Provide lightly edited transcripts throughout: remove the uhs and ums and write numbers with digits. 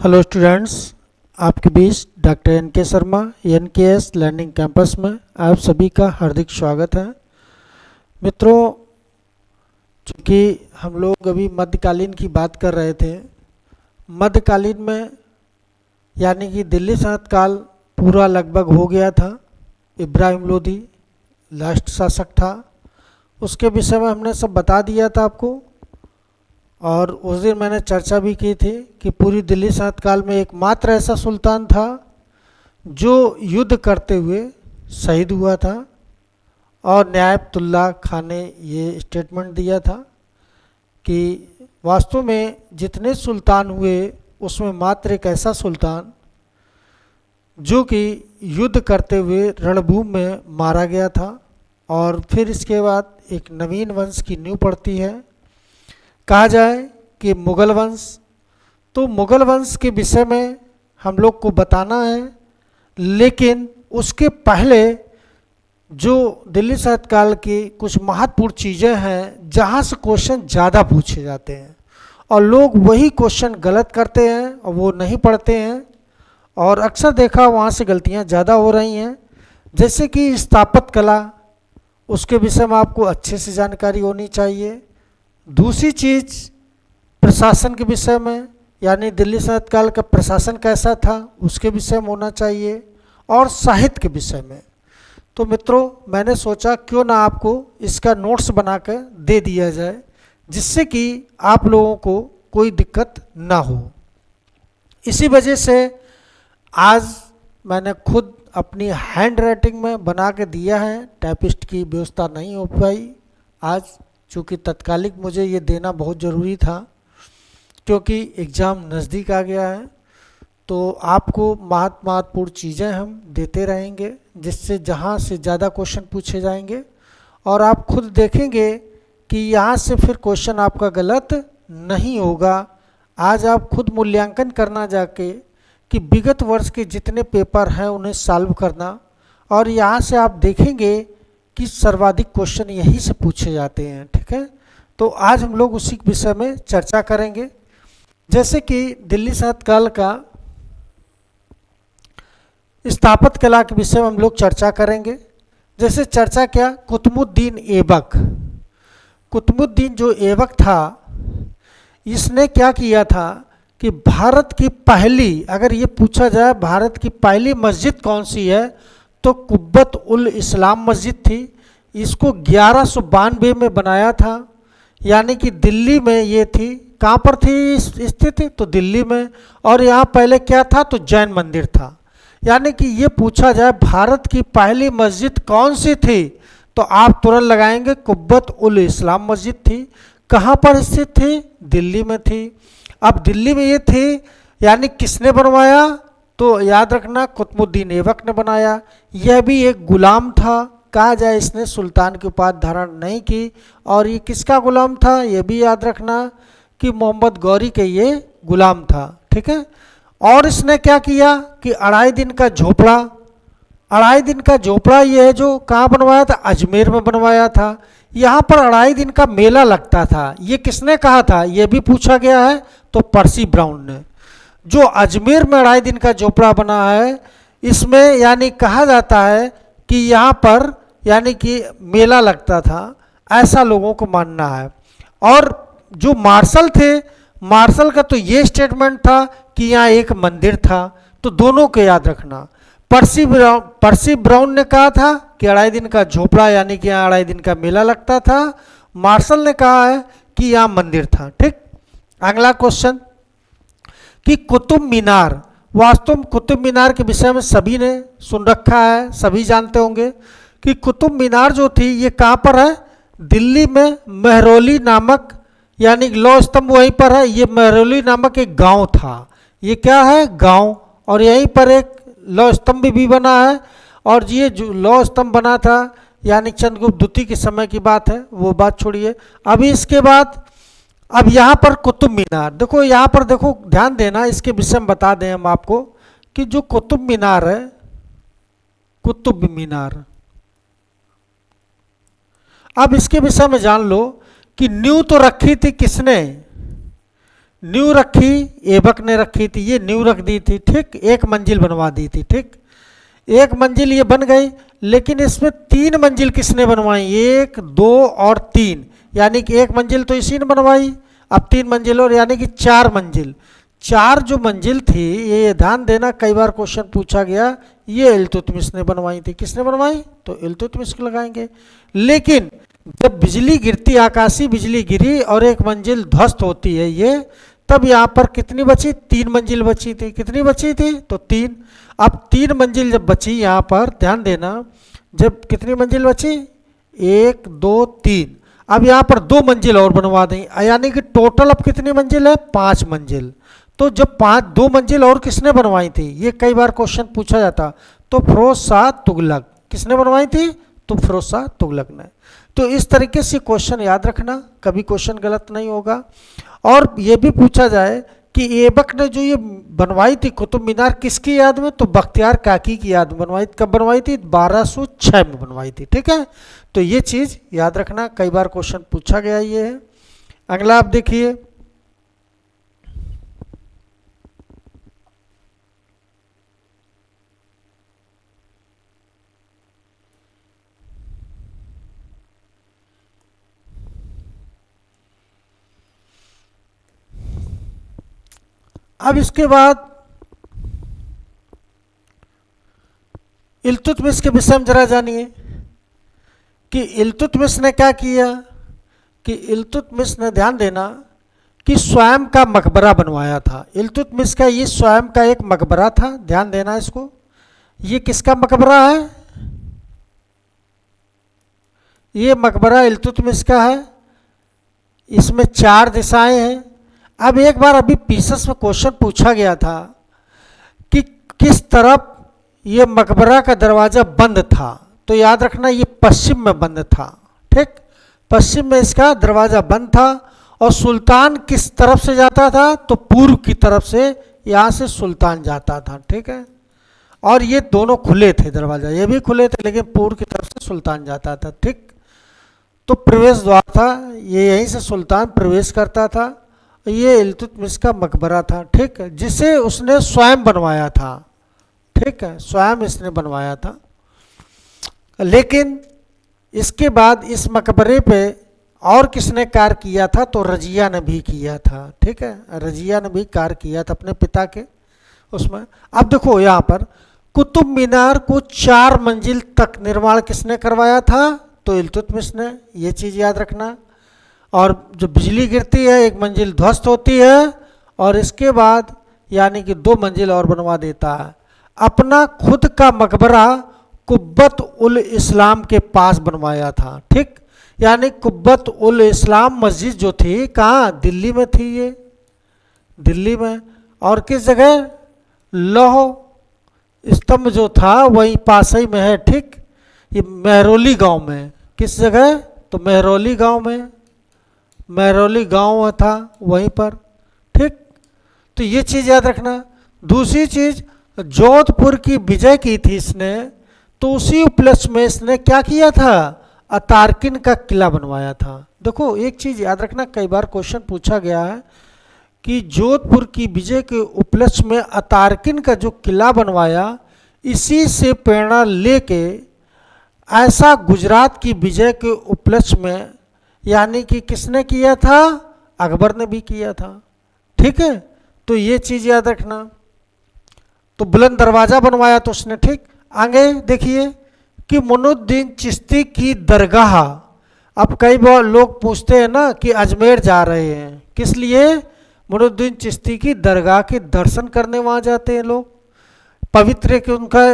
Hello students, आपके बीच doctor N K. Sharma NKS. Learning campus में आप सभी का हार्दिक स्वागत है। मित्रों, चूँकि हम लोग अभी मध्यकालीन की बात कर रहे थे, मध्यकालीन में यानी कि दिल्ली सल्तनत काल पूरा लगभग हो गया था। इब्राहिम लोदी लास्ट शासक था, उसके विषय में हमने सब बता दिया था आपको। और उस दिन मैंने चर्चा भी की थी कि पूरी दिल्ली सल्तनत काल में एकमात्र ऐसा सुल्तान था जो युद्ध करते हुए शहीद हुआ था। और न्यायतुल्ला खान ने ये स्टेटमेंट दिया था कि वास्तव में जितने सुल्तान हुए उसमें मात्र एक ऐसा सुल्तान जो कि युद्ध करते हुए रणभूमि में मारा गया था। और फिर इसके बाद एक नवीन वंश की नींव पड़ती है। कहा जाए कि मुग़ल वंश, तो मुग़ल वंश के विषय में हम लोग को बताना है, लेकिन उसके पहले जो दिल्ली सल्तनत काल की कुछ महत्वपूर्ण चीज़ें हैं जहाँ से क्वेश्चन ज़्यादा पूछे जाते हैं और लोग वही क्वेश्चन गलत करते हैं और वो नहीं पढ़ते हैं, और अक्सर देखा वहाँ से गलतियाँ ज़्यादा हो रही हैं। जैसे कि स्थापत्य कला, उसके विषय में आपको अच्छे से जानकारी होनी चाहिए। दूसरी चीज़ प्रशासन के विषय में, यानी दिल्ली सल्तनत काल का प्रशासन कैसा था उसके विषय में होना चाहिए, और साहित्य के विषय में। तो मित्रों, मैंने सोचा क्यों ना आपको इसका नोट्स बनाकर दे दिया जाए, जिससे कि आप लोगों को कोई दिक्कत ना हो। इसी वजह से आज मैंने खुद अपनी हैंड राइटिंग में बना के दिया है, टाइपिस्ट की व्यवस्था नहीं हो पाई आज, चूँकि तत्कालिक मुझे ये देना बहुत ज़रूरी था क्योंकि एग्ज़ाम नज़दीक आ गया है। तो आपको महत्वपूर्ण चीज़ें हम देते रहेंगे, जिससे जहाँ से ज़्यादा क्वेश्चन पूछे जाएंगे और आप खुद देखेंगे कि यहाँ से फिर क्वेश्चन आपका गलत नहीं होगा। आज आप खुद मूल्यांकन करना जाके कि विगत वर्ष के जितने पेपर हैं उन्हें सॉल्व करना, और यहाँ से आप देखेंगे कि सर्वाधिक क्वेश्चन यहीं से पूछे जाते हैं। ठीक है, तो आज हम लोग उसी विषय में चर्चा करेंगे। जैसे कि दिल्ली सल्तनत काल का स्थापत्य कला के विषय में हम लोग चर्चा करेंगे। जैसे चर्चा क्या, कुतुबुद्दीन ऐबक। कुतुबुद्दीन जो ऐबक था, इसने क्या किया था कि भारत की पहली, अगर ये पूछा जाए भारत की पहली मस्जिद कौन सी है, तो कुब्बत उल इस्लाम मस्जिद थी। इसको 1192 में बनाया था, यानी कि दिल्ली में ये थी। कहाँ पर थी स्थित? तो दिल्ली में। और यहाँ पहले क्या था? तो जैन मंदिर था। यानी कि ये पूछा जाए भारत की पहली मस्जिद कौन सी थी, तो आप तुरंत लगाएंगे कुब्बत उल इस्लाम मस्जिद थी। कहाँ पर स्थित थी? दिल्ली में थी। अब दिल्ली में ये थी, यानी किसने बनवाया? तो याद रखना, कुतुबुद्दीन ऐबक ने बनाया। यह भी एक गुलाम था। कहा जाए इसने सुल्तान की उपाधि धारण नहीं की। और ये किसका गुलाम था? ये भी याद रखना कि मोहम्मद गौरी के ये गुलाम था। ठीक है, और इसने क्या किया कि 2.5 दिन का झोपड़ा, 2.5 दिन का झोपड़ा ये है जो कहाँ बनवाया था? अजमेर में बनवाया था। यहाँ पर 2.5 दिन का मेला लगता था। ये किसने कहा था? ये भी पूछा गया है, तो पर्सी ब्राउन ने। जो अजमेर में 2.5 दिन का झोपड़ा बना है, इसमें यानी कहा जाता है कि यहाँ पर यानी कि मेला लगता था, ऐसा लोगों को मानना है। और जो मार्शल थे, मार्शल का तो ये स्टेटमेंट था कि यहाँ एक मंदिर था। तो दोनों को याद रखना। पर्सी ब्राउन ने कहा था कि 2.5 दिन का झोपड़ा, यानी कि यहाँ 2.5 दिन का मेला लगता था। मार्शल ने कहा है कि यहाँ मंदिर था। ठीक, अगला क्वेश्चन कि कुतुब मीनार। वास्तव में कुतुब मीनार के विषय में सभी ने सुन रखा है, सभी जानते होंगे कि कुतुब मीनार जो थी ये कहाँ पर है? दिल्ली में मेहरौली नामक, यानी लौह स्तंभ वहीं पर है। ये मेहरौली नामक एक गांव था। ये क्या है? गांव। और यहीं पर एक लौह स्तंभ भी बना है। और ये जो लौह स्तंभ बना था, यानी चंद्रगुप्त द्वितीय के समय की बात है, वो बात छोड़िए। अभी इसके बाद अब यहाँ पर कुतुब मीनार देखो, यहाँ पर देखो, ध्यान देना, इसके विषय में बता दें हम आपको कि जो कुतुब मीनार है, कुतुब मीनार, अब इसके विषय में जान लो कि नींव तो रखी थी किसने? न्यू रखी, ऐबक ने रखी थी, ये न्यू रख दी थी, ठीक, एक मंजिल बनवा दी थी, ठीक, एक मंजिल ये बन गई। लेकिन इसमें 3 मंजिल किसने बनवाई, 1 2 और 3, यानी कि एक मंजिल तो इसी ने बनवाई, अब 3 मंजिल और, यानी कि 4 मंजिल। 4 जो मंजिल थी, ये ध्यान देना, कई बार क्वेश्चन पूछा गया, ये इल्तुतमिश ने बनवाई थी। किसने बनवाई, तो इल्तुतमिश को लगाएंगे। लेकिन जब बिजली गिरती, आकाशीय बिजली गिरी और एक मंजिल ध्वस्त होती है ये, तब यहाँ पर कितनी बची, 3 मंजिल बची थी। कितनी बची थी, तो 3। अब 3 मंजिल जब बची यहाँ पर, ध्यान देना, जब कितनी मंजिल बची, 1 2 3, अब यहाँ पर 2 मंजिल और बनवा दें, यानी कि टोटल अब कितनी मंजिल है, 5 मंजिल। तो जब 2 मंजिल और किसने बनवाई थी, ये कई बार क्वेश्चन पूछा जाता, तो फिरोज शाह तुगलक। किसने बनवाई थी, तो फिरोज शाह तुगलक ने। तो इस तरीके से क्वेश्चन याद रखना, कभी क्वेश्चन गलत नहीं होगा। और ये भी पूछा जाए कि ऐबक ने जो ये बनवाई थी कुतुब मीनार, किसकी याद में, तो बख्तियार काकी की याद में बनवाई। कब बनवाई थी, 1206 में बनवाई थी, ठीक है। तो ये चीज़ याद रखना, कई बार क्वेश्चन पूछा गया ये है। अगला आप देखिए, अब इसके बाद इल्तुतमिश के विषय में जरा जानिए कि इल्तुतमिश ने क्या किया, कि इल्तुतमिश ने, ध्यान देना, कि स्वयं का मकबरा बनवाया था। इल्तुतमिश का ये स्वयं का एक मकबरा था, ध्यान देना इसको। ये किसका मकबरा है, ये मकबरा इल्तुतमिश का है। इसमें 4 दिशाएं हैं। अब एक बार अभी पीसस में क्वेश्चन पूछा गया था कि किस तरफ ये मकबरा का दरवाज़ा बंद था, तो याद रखना ये पश्चिम में बंद था, ठीक, पश्चिम में इसका दरवाज़ा बंद था। और सुल्तान किस तरफ से जाता था, तो पूर्व की तरफ से, यहाँ से सुल्तान जाता था, ठीक है। और ये दोनों खुले थे दरवाज़ा, ये भी खुले थे, लेकिन पूर्व की तरफ से सुल्तान जाता था, ठीक। तो प्रवेश द्वार था, ये यहीं से सुल्तान प्रवेश करता था। ये इल्तुतमिश का मकबरा था, ठीक है, जिसे उसने स्वयं बनवाया था, ठीक है, स्वयं इसने बनवाया था। लेकिन इसके बाद इस मकबरे पे और किसने कार्य किया था, तो रजिया ने भी किया था, ठीक है, रजिया ने भी कार्य किया था अपने पिता के उसमें। अब देखो यहाँ पर कुतुब मीनार को 4 मंजिल तक निर्माण किसने करवाया था, तो इल्तुतमिश ने, ये चीज़ याद रखना। और जो बिजली गिरती है, एक मंजिल ध्वस्त होती है, और इसके बाद यानी कि 2 मंजिल और बनवा देता है। अपना खुद का मकबरा कुब्बत उल इस्लाम के पास बनवाया था, ठीक, यानी कुब्बत उल इस्लाम मस्जिद जो थी, कहाँ, दिल्ली में थी ये, दिल्ली में। और किस जगह, लौह स्तंभ जो था वहीं पास ही में है, ठीक, ये महरौली गांव में। किस जगह, तो महरौली गांव में, महरौली गांव था वहीं पर, ठीक। तो ये चीज़ याद रखना। दूसरी चीज़, जोधपुर की विजय की थी इसने, तो उसी उपलक्ष्य में इसने क्या किया था, अतार्किन का किला बनवाया था। देखो एक चीज़ याद रखना, कई बार क्वेश्चन पूछा गया है कि जोधपुर की विजय के उपलक्ष्य में अतार्किन का जो किला बनवाया, इसी से प्रेरणा लेके ऐसा गुजरात की विजय के उपलक्ष्य में, यानी कि किसने किया था, अकबर ने भी किया था, ठीक है। तो ये चीज़ याद रखना। तो बुलंद दरवाज़ा बनवाया तो उसने, ठीक। आगे देखिए कि मुइनुद्दीन चिश्ती की दरगाह। अब कई बार लोग पूछते हैं ना कि अजमेर जा रहे हैं, किस लिए, मुइनुद्दीन चिश्ती की दरगाह के दर्शन करने वहाँ जाते हैं लोग, पवित्र कि उनका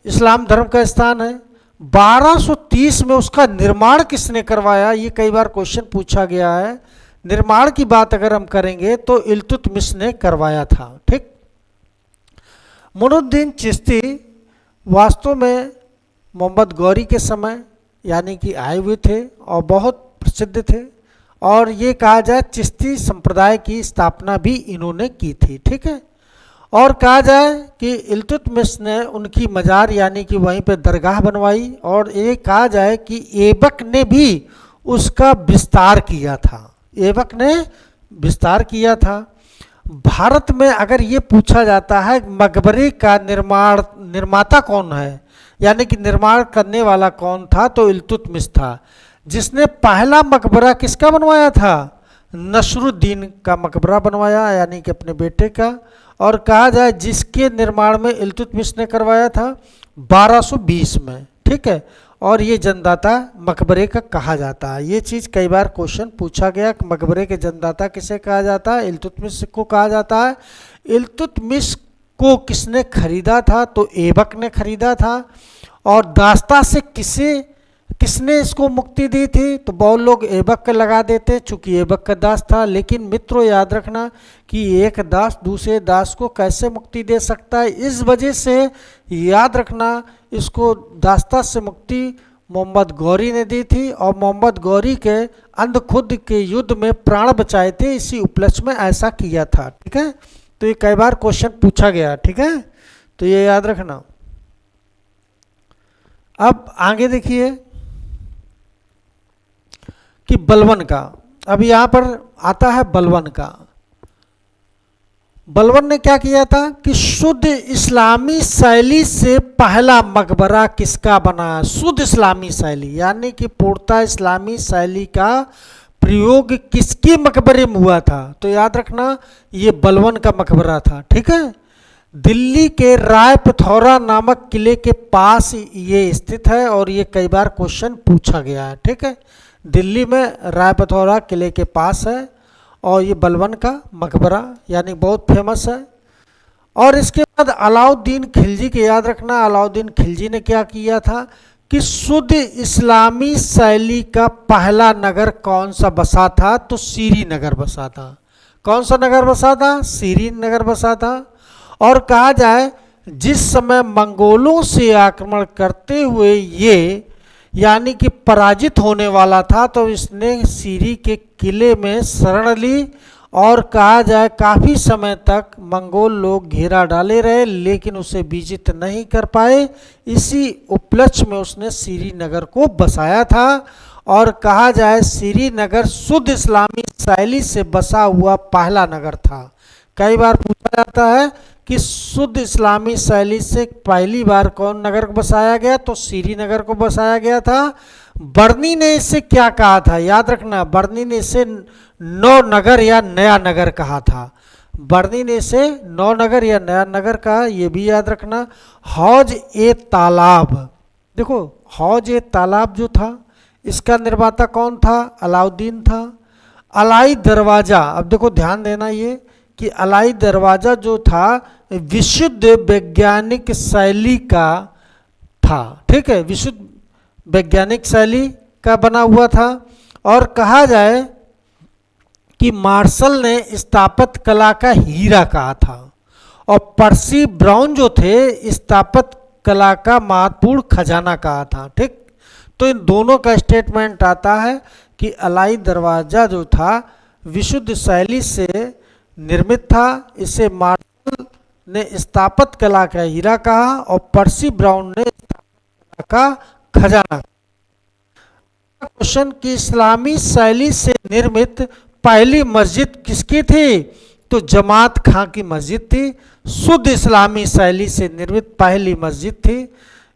इस्लाम धर्म का स्थान है। 1230 में उसका निर्माण किसने करवाया, ये कई बार क्वेश्चन पूछा गया है। निर्माण की बात अगर हम करेंगे तो इल्तुतमिश ने करवाया था, ठीक। मुइनुद्दीन चिश्ती वास्तव में मोहम्मद गौरी के समय यानी कि आए हुए थे और बहुत प्रसिद्ध थे, और ये कहा जाए चिश्ती संप्रदाय की स्थापना भी इन्होंने की थी, ठीक है। और कहा जाए कि इल्तुतमिश ने उनकी मज़ार यानी कि वहीं पे दरगाह बनवाई, और ये कहा जाए कि ऐबक ने भी उसका विस्तार किया था, ऐबक ने विस्तार किया था। भारत में अगर ये पूछा जाता है मकबरे का निर्माता कौन है, यानी कि निर्माण करने वाला कौन था, तो इल्तुतमिश था। जिसने पहला मकबरा किसका बनवाया था? नसरुद्दीन का मकबरा बनवाया, यानी कि अपने बेटे का। और कहा जाए जिसके निर्माण में इल्तुतमिश ने करवाया था 1220 में, ठीक है। और ये जन्मदाता मकबरे का कहा जाता है। ये चीज़ कई बार क्वेश्चन पूछा गया कि मकबरे के जन्मदाता किसे कहा जाता है? इल्तुतमिश को कहा जाता है। इल्तुतमिश को किसने खरीदा था? तो ऐबक ने खरीदा था। और दास्ता से किसने इसको मुक्ति दी थी? तो बहुत लोग ऐबक का लगा देते चूंकि ऐबक का दास था। लेकिन मित्रों याद रखना कि एक दास दूसरे दास को कैसे मुक्ति दे सकता है, इस वजह से याद रखना इसको दास्ता से मुक्ति मोहम्मद गौरी ने दी थी। और मोहम्मद गौरी के अंधखुद के युद्ध में प्राण बचाए थे, इसी उपलक्ष्य में ऐसा किया था, ठीक है। तो ये कई बार क्वेश्चन पूछा गया, ठीक है, तो ये याद रखना। अब आगे देखिए कि बलबन का, अब यहां पर आता है बलबन का। बलबन ने क्या किया था कि शुद्ध इस्लामी शैली से पहला मकबरा किसका बना? शुद्ध इस्लामी शैली यानी कि पूर्णतः इस्लामी शैली का प्रयोग किसके मकबरे में हुआ था? तो याद रखना ये बलबन का मकबरा था, ठीक है। दिल्ली के राय पिथौरा नामक किले के पास ये स्थित है और ये कई बार क्वेश्चन पूछा गया है, ठीक है। दिल्ली में राय पिथौरा किले के पास है और ये बलबन का मकबरा यानी बहुत फेमस है। और इसके बाद अलाउद्दीन खिलजी के याद रखना, अलाउद्दीन खिलजी ने क्या किया था कि शुद्ध इस्लामी शैली का पहला नगर कौन सा बसा था? तो सीरी नगर बसा था। कौन सा नगर बसा था? सीरी नगर बसा था। और कहा जाए जिस समय मंगोलों से आक्रमण करते हुए ये यानी कि पराजित होने वाला था, तो इसने सीरी के किले में शरण ली। और कहा जाए काफ़ी समय तक मंगोल लोग घेरा डाले रहे लेकिन उसे विजित नहीं कर पाए। इसी उपलक्ष्य में उसने सीरी नगर को बसाया था। और कहा जाए सीरी नगर शुद्ध इस्लामी शैली से बसा हुआ पहला नगर था। कई बार पूछा जाता है कि शुद्ध इस्लामी शैली से पहली बार कौन नगर को बसाया गया? तो सीरी नगर को बसाया गया था। बर्नी ने इससे क्या कहा था? याद रखना बर्नी ने इसे नौ नगर या नया नगर कहा था। बर्नी ने इसे नौ नगर या नया नगर कहा, ये भी याद रखना। हौज ए तालाब, देखो हौज ए तालाब जो था इसका निर्माता कौन था? अलाउद्दीन था। अलाई दरवाज़ा, अब देखो ध्यान देना ये कि अलाई दरवाज़ा जो था विशुद्ध वैज्ञानिक शैली का था, ठीक है, विशुद्ध वैज्ञानिक शैली का बना हुआ था। और कहा जाए कि मार्शल ने स्थापत्य कला का हीरा कहा था और पर्सी ब्राउन जो थे स्थापत्य कला का महत्वपूर्ण खजाना कहा था, ठीक। तो इन दोनों का स्टेटमेंट आता है कि अलाई दरवाज़ा जो था विशुद्ध शैली से निर्मित था, इसे मार्शल ने स्थापत्य कला का हीरा कहा और पर्सी ब्राउन ने स्थापत्य कला का खजाना। क्वेश्चन की इस्लामी शैली से निर्मित पहली मस्जिद किसकी थी? तो जमात खां की मस्जिद थी। शुद्ध इस्लामी शैली से निर्मित पहली मस्जिद थी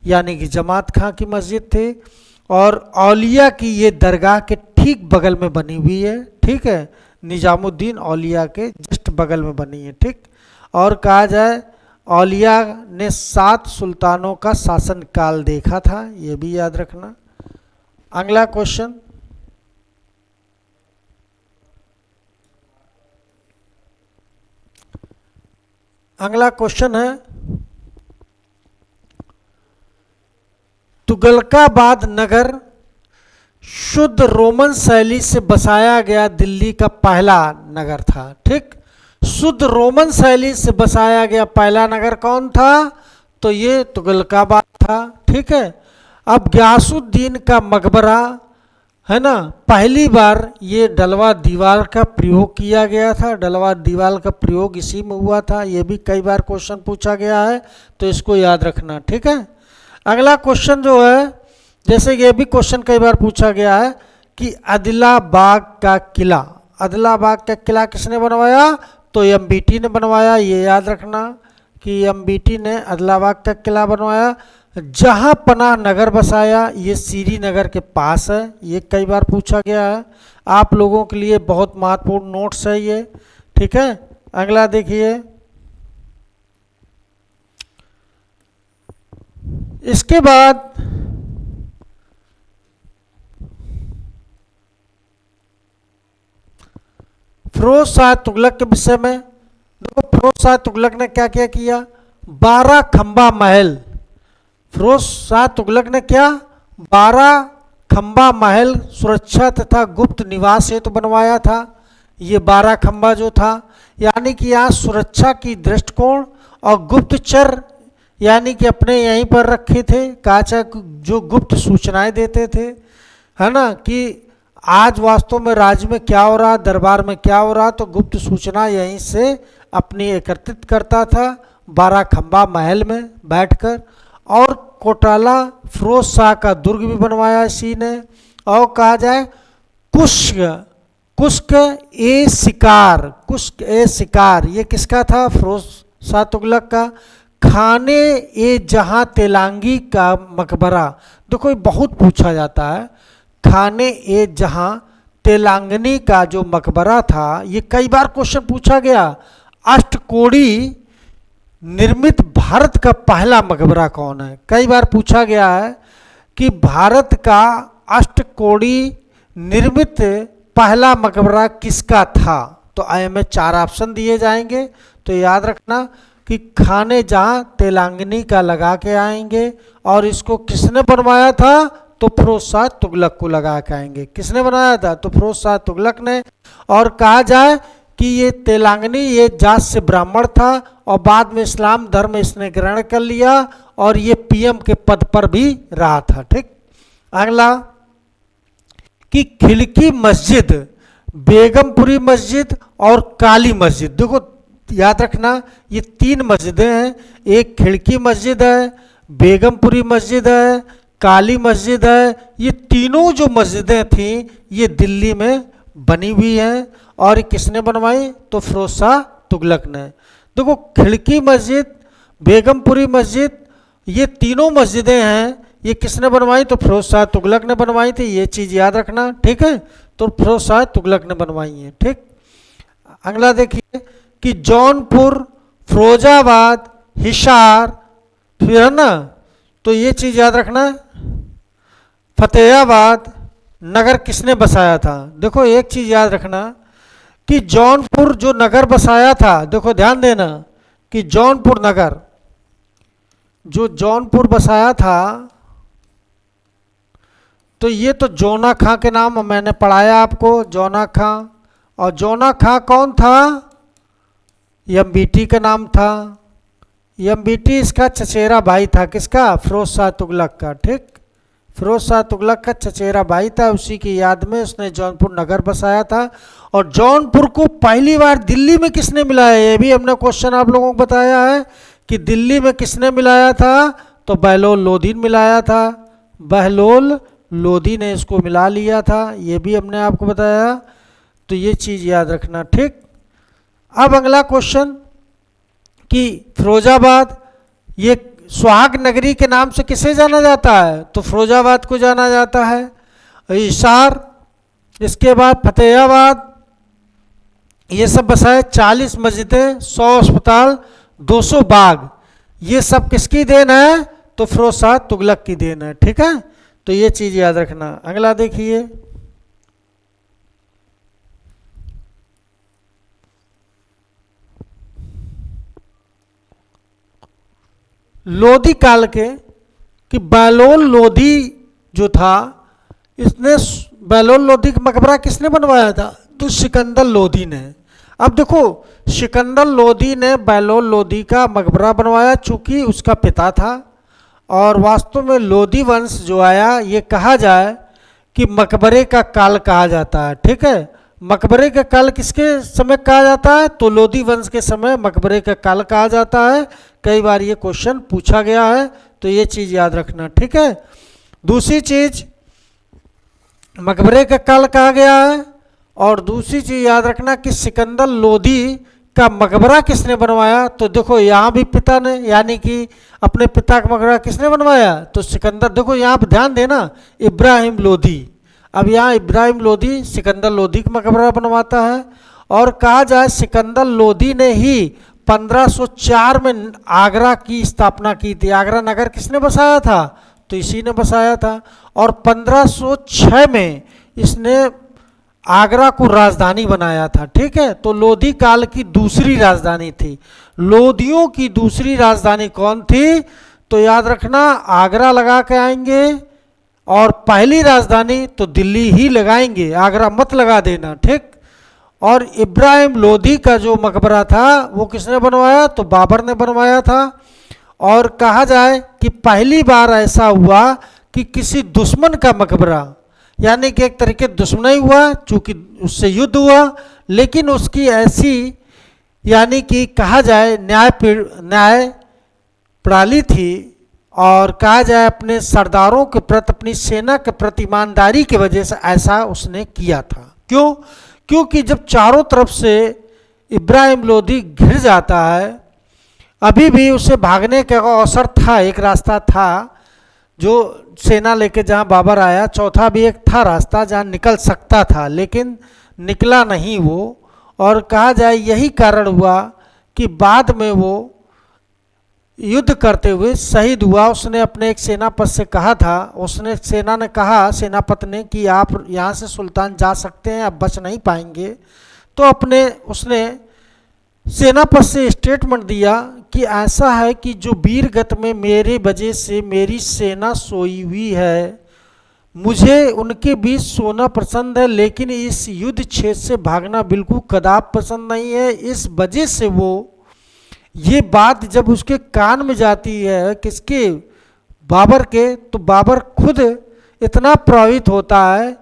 यानी कि जमात खां की मस्जिद थी। और औलिया की ये दरगाह के ठीक बगल में बनी हुई है, ठीक है, निजामुद्दीन औलिया के जस्ट बगल में बनी है, ठीक। और कहा जाए औलिया ने 7 सुल्तानों का शासनकाल देखा था, ये भी याद रखना। अगला क्वेश्चन, अगला क्वेश्चन है तुगलकाबाद नगर शुद्ध रोमन शैली से बसाया गया दिल्ली का पहला नगर था, ठीक। शुद्ध रोमन शैली से बसाया गया पहला नगर कौन था? तो ये तुगलकाबाद था, ठीक है। अब गयासुद्दीन का मकबरा है ना, पहली बार ये डलवा दीवार का प्रयोग किया गया था। डलवा दीवार का प्रयोग इसी में हुआ था, ये भी कई बार क्वेश्चन पूछा गया है तो इसको याद रखना, ठीक है। अगला क्वेश्चन जो है, जैसे ये भी क्वेश्चन कई बार पूछा गया है कि आदिलाबाद का किला, आदिलाबाद का किला किसने बनवाया? तो एमबीटी ने बनवाया, ये याद रखना कि एमबीटी ने अदलाबाग का किला बनवाया। जहां पनाह नगर बसाया, ये श्रीनगर के पास है, ये कई बार पूछा गया है, आप लोगों के लिए बहुत महत्वपूर्ण नोट्स है ये, ठीक है। अगला देखिए, इसके बाद फिरोज शाह तुगलक के विषय में देखो, फिरोज शाह तुगलक ने क्या क्या किया। 12 खंबा महल, फिरोज शाह तुगलक ने क्या 12 खंबा महल सुरक्षा तथा गुप्त निवास हेतु बनवाया था। ये 12 खंबा जो था, यानी कि यहाँ सुरक्षा की दृष्टिकोण और गुप्तचर यानी कि अपने यहीं पर रखे थे, काचा जो गुप्त सूचनाएं देते थे, है ना, कि आज वास्तव में राज्य में क्या हो रहा, दरबार में क्या हो रहा, तो गुप्त सूचना यहीं से अपनी एकत्रित करता था 12 खंबा महल में बैठकर। और कोटाला फिरोज शाह का दुर्ग भी बनवाया इसी ने। और कहा जाए कुश्क, कुश्क ए शिकार, कुश्क ए शिकार ये किसका था, फिरोज शाह तुगलक का। खाने ए जहां तेलांगी का मकबरा, देखो ये बहुत पूछा जाता है, खाने ए जहां तेलांगनी का जो मकबरा था, ये कई बार क्वेश्चन पूछा गया। अष्टकोड़ी निर्मित भारत का पहला मकबरा कौन है, कई बार पूछा गया है कि भारत का अष्टकोड़ी निर्मित पहला मकबरा किसका था। तो में 4 ऑप्शन दिए जाएंगे, तो याद रखना कि खाने जहां तेलांगनी का लगा के आएंगे। और इसको किसने बनवाया था, तो फिरोज शाह तुगलक को लगा के आएंगे। किसने बनाया था, तो फिरोज शाह तुगलक ने। और कहा जाए कि ये तेलांगनी ये जात से ब्राह्मण था और बाद में इस्लाम धर्म इसने ग्रहण कर लिया और ये पीएम के पद पर भी रहा था, ठीक। अगला कि खिलकी मस्जिद, बेगमपुरी मस्जिद और काली मस्जिद, देखो याद रखना ये 3 मस्जिदें हैं, एक खिड़की मस्जिद है, बेगमपुरी मस्जिद है, काली मस्जिद है। ये तीनों जो मस्जिदें थीं ये दिल्ली में बनी हुई हैं। और ये किसने बनवाई, तो फिरोज शाह तुगलक ने। देखो खिड़की मस्जिद, बेगमपुरी मस्जिद, ये तीनों मस्जिदें हैं, ये किसने बनवाई, तो फिरोज शाह तुगलक ने बनवाई थी, ये चीज़ याद रखना, ठीक है। तो फिरोज शाह तुगलक ने बनवाई है, ठीक। अगला देखिए कि जौनपुर, फिरोजाबाद, हिसार, फिर है ना, तो ये चीज़ याद रखना, फतेहाबाद नगर किसने बसाया था। देखो एक चीज़ याद रखना कि जौनपुर जो नगर बसाया था, देखो ध्यान देना कि जौनपुर नगर जो जौनपुर बसाया था, तो ये तो जोना खां के नाम मैंने पढ़ाया आपको, जोना खां। और जोना खां कौन था, एमबीटी का नाम था। एमबीटी इसका चचेरा भाई था, किसका, फिरोज शाह तुगलक का, ठीक। फिरोज शाह तुगलक का चचेरा भाई था, उसी की याद में उसने जौनपुर नगर बसाया था। और जौनपुर को पहली बार दिल्ली में किसने मिलाया, ये भी हमने क्वेश्चन आप लोगों को बताया है कि दिल्ली में किसने मिलाया था, तो बहलोल लोधी ने मिलाया था, बहलोल लोधी ने इसको मिला लिया था, ये भी हमने आपको बताया। तो ये चीज़ याद रखना, ठीक। अब अगला क्वेश्चन कि फिरोजाबाद ये सुहाग नगरी के नाम से किसे जाना जाता है, तो फिरोजाबाद को जाना जाता है। हिसार, इसके बाद फतेहाबाद, ये सब बसाए। 40 मस्जिदें, 100 अस्पताल, 200 बाग, ये सब किसकी देन है, तो फिरोज शाह तुगलक की देन है, ठीक है। तो ये चीज़ याद रखना। अगला देखिए लोधी काल के कि बहलोल लोधी जो था, इसने बहलोल लोधी का मकबरा किसने बनवाया था, तो सिकंदर लोधी ने। अब देखो सिकंदर लोधी ने बहलोल लोधी का मकबरा बनवाया, चूंकि उसका पिता था। और वास्तव में लोधी वंश जो आया, ये कहा जाए कि मकबरे का काल कहा जाता है, ठीक है। मकबरे का काल किसके समय कहा जाता है, तो लोधी वंश के समय मकबरे का काल कहा जाता है। कई बार ये क्वेश्चन पूछा गया है, तो ये चीज़ याद रखना, ठीक है। दूसरी चीज़ मकबरे का काल कहा गया है। और दूसरी चीज़ याद रखना कि सिकंदर लोधी इसका मकबरा किसने बनवाया? तो देखो यहाँ भी पिता ने, यानी कि अपने पिता का मकबरा किसने बनवाया? तो सिकंदर। देखो यहाँ पर ध्यान देना, इब्राहिम लोदी। अब यहाँ इब्राहिम लोदी सिकंदर लोदी का मकबरा बनवाता है। और कहा जाए सिकंदर लोदी ने ही 1504 में आगरा की स्थापना की थी। आगरा नगर किसने बसाया था? तो इसी ने बसाया था। और 1506 में इसने आगरा को राजधानी बनाया था। ठीक है, तो लोधी काल की दूसरी राजधानी थी। लोधियों की दूसरी राजधानी कौन थी? तो याद रखना, आगरा लगा के आएंगे, और पहली राजधानी तो दिल्ली ही लगाएंगे, आगरा मत लगा देना। ठीक। और इब्राहिम लोधी का जो मकबरा था वो किसने बनवाया? तो बाबर ने बनवाया था। और कहा जाए कि पहली बार ऐसा हुआ कि किसी दुश्मन का मकबरा, यानी कि एक तरीके दुश्मनी हुआ, चूंकि उससे युद्ध हुआ, लेकिन उसकी ऐसी, यानी कि कहा जाए न्याय प्रणाली थी, और कहा जाए अपने सरदारों के प्रति, अपनी सेना के प्रति ईमानदारी की वजह से ऐसा उसने किया था। क्यों? क्योंकि जब चारों तरफ से इब्राहिम लोधी घिर जाता है, अभी भी उसे भागने का अवसर था, एक रास्ता था जो सेना लेके जहाँ बाबर आया, चौथा भी एक था रास्ता जहाँ निकल सकता था, लेकिन निकला नहीं वो। और कहा जाए यही कारण हुआ कि बाद में वो युद्ध करते हुए शहीद हुआ। उसने अपने एक सेनापति से कहा था, उसने सेना ने कहा सेनापति ने कि आप यहाँ से सुल्तान जा सकते हैं, आप बच नहीं पाएंगे। तो उसने सेनापति से स्टेटमेंट दिया कि ऐसा है कि जो वीरगत में मेरे वजह से मेरी सेना सोई हुई है, मुझे उनके बीच सोना पसंद है, लेकिन इस युद्ध क्षेत्र से भागना बिल्कुल कदाप पसंद नहीं है। इस वजह से वो, ये बात जब उसके कान में जाती है किसके? बाबर के, तो बाबर खुद इतना प्रभावित होता है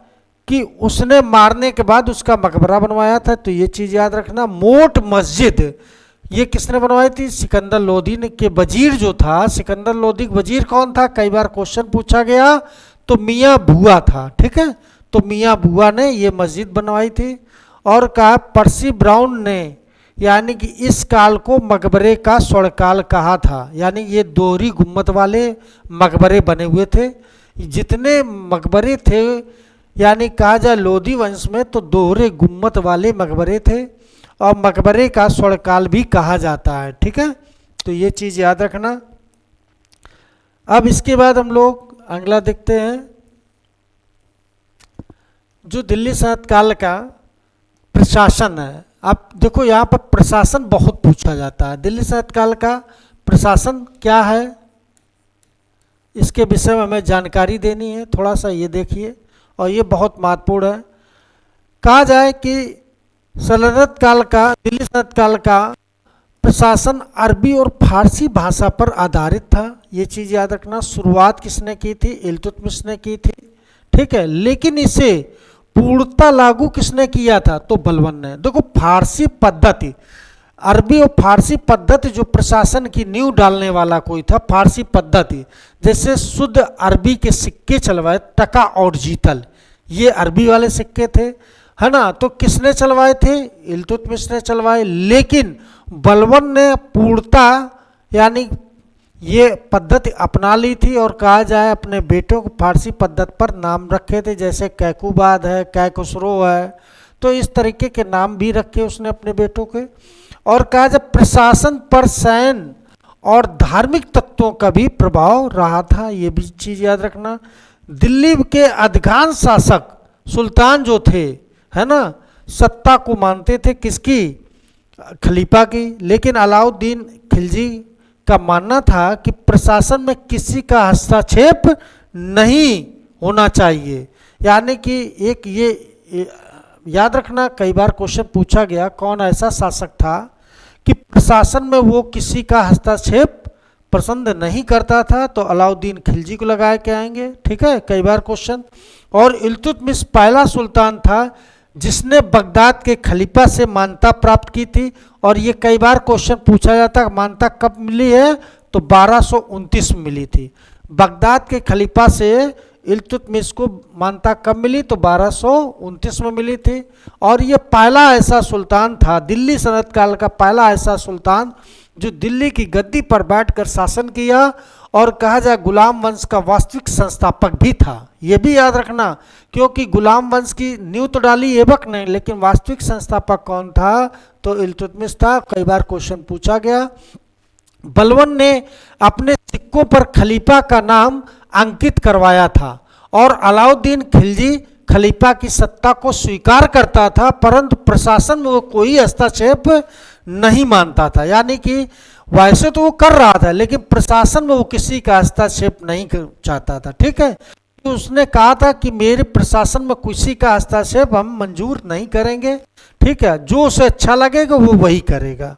कि उसने मारने के बाद उसका मकबरा बनवाया था। तो ये चीज़ याद रखना। मोट मस्जिद ये किसने बनवाई थी? सिकंदर लोधी ने के वजीर जो था, सिकंदर लोधी का वजीर कौन था? कई बार क्वेश्चन पूछा गया, तो मियाँ बुआ था। ठीक है, तो मियाँ बुआ ने ये मस्जिद बनवाई थी। और कहा पर्सी ब्राउन ने, यानी कि इस काल को मकबरे का स्वर्णकाल कहा था, यानी ये दोहरी गुम्मत वाले मकबरे बने हुए थे। जितने मकबरे थे, यानी कहा जाए लोधी वंश में, तो दोहरे गुम्मत वाले मकबरे थे, और मकबरे का स्वर्णकाल भी कहा जाता है। ठीक है, तो ये चीज़ याद रखना। अब इसके बाद हम लोग अगला देखते हैं, जो दिल्ली सल्तनत काल का प्रशासन है। अब देखो यहाँ पर प्रशासन बहुत पूछा जाता है। दिल्ली सल्तनत काल का प्रशासन क्या है, इसके विषय में हमें जानकारी देनी है, थोड़ा सा ये देखिए, और ये बहुत महत्वपूर्ण है। कहा जाए कि सल्तनत काल का, दिल्ली सल्तनत काल का प्रशासन अरबी और फारसी भाषा पर आधारित था। ये चीज़ याद रखना। शुरुआत किसने की थी? इल्तुतमिश ने की थी। ठीक है, लेकिन इसे पूर्णता लागू किसने किया था? तो बलबन ने। देखो फारसी पद्धति, अरबी और फारसी पद्धति जो प्रशासन की नींव डालने वाला कोई था, फारसी पद्धति, जैसे शुद्ध अरबी के सिक्के चलवाए, टका और जीतल, ये अरबी वाले सिक्के थे, है ना। तो किसने चलवाए थे? इल्तुतमिश ने चलवाए। लेकिन बलबन ने पूर्णता, यानी ये पद्धति अपना ली थी, और कहा जाए अपने बेटों को फारसी पद्धति पर नाम रखे थे, जैसे कैकुबाद है, कैकुसरो है, तो इस तरीके के नाम भी रखे उसने अपने बेटों के। और कहा जाए प्रशासन पर सैन्य और धार्मिक तत्वों का भी प्रभाव रहा था, ये भी चीज़ याद रखना। दिल्ली के अधिकांश शासक सुल्तान जो थे, है ना, सत्ता को मानते थे किसकी? खलीफा की। लेकिन अलाउद्दीन खिलजी का मानना था कि प्रशासन में किसी का हस्तक्षेप नहीं होना चाहिए। यानी कि एक ये याद रखना, कई बार क्वेश्चन पूछा गया कौन ऐसा शासक था कि प्रशासन में वो किसी का हस्तक्षेप पसंद नहीं करता था, तो अलाउद्दीन खिलजी को लगा के आएंगे। ठीक है, कई बार क्वेश्चन। और इल्तुतमिश पहला सुल्तान था जिसने बगदाद के खलीफा से मान्यता प्राप्त की थी, और ये कई बार क्वेश्चन पूछा जाता है मान्यता कब मिली है? तो 1229 में मिली थी। बगदाद के खलीफा से इल्तुतमिश को मान्यता कब मिली? तो 1229 में मिली थी। और ये पहला ऐसा सुल्तान था, दिल्ली सल्तनत काल का पहला ऐसा सुल्तान जो दिल्ली की गद्दी पर बैठकर शासन किया और कहा जाए गुलाम वंश का वास्तविक संस्थापक भी था। ये भी याद रखना, क्योंकि गुलाम वंश की नींव तो डाली ऐबक ने, लेकिन वास्तविक संस्थापक कौन था? तो इल्तुतमिश था। कई बार क्वेश्चन पूछा गया। बलबन ने अपने सिक्कों पर खलीफा का नाम अंकित करवाया था और अलाउद्दीन खिलजी खलीफा की सत्ता को स्वीकार करता था, परंतु प्रशासन में वो कोई हस्तक्षेप नहीं मानता था। यानी कि वैसे तो वो कर रहा था, लेकिन प्रशासन में वो किसी का हस्तक्षेप नहीं चाहता था। ठीक है, तो उसने कहा था कि मेरे प्रशासन में किसी का हस्तक्षेप हम मंजूर नहीं करेंगे। ठीक है, जो उसे अच्छा लगेगा वो वही करेगा।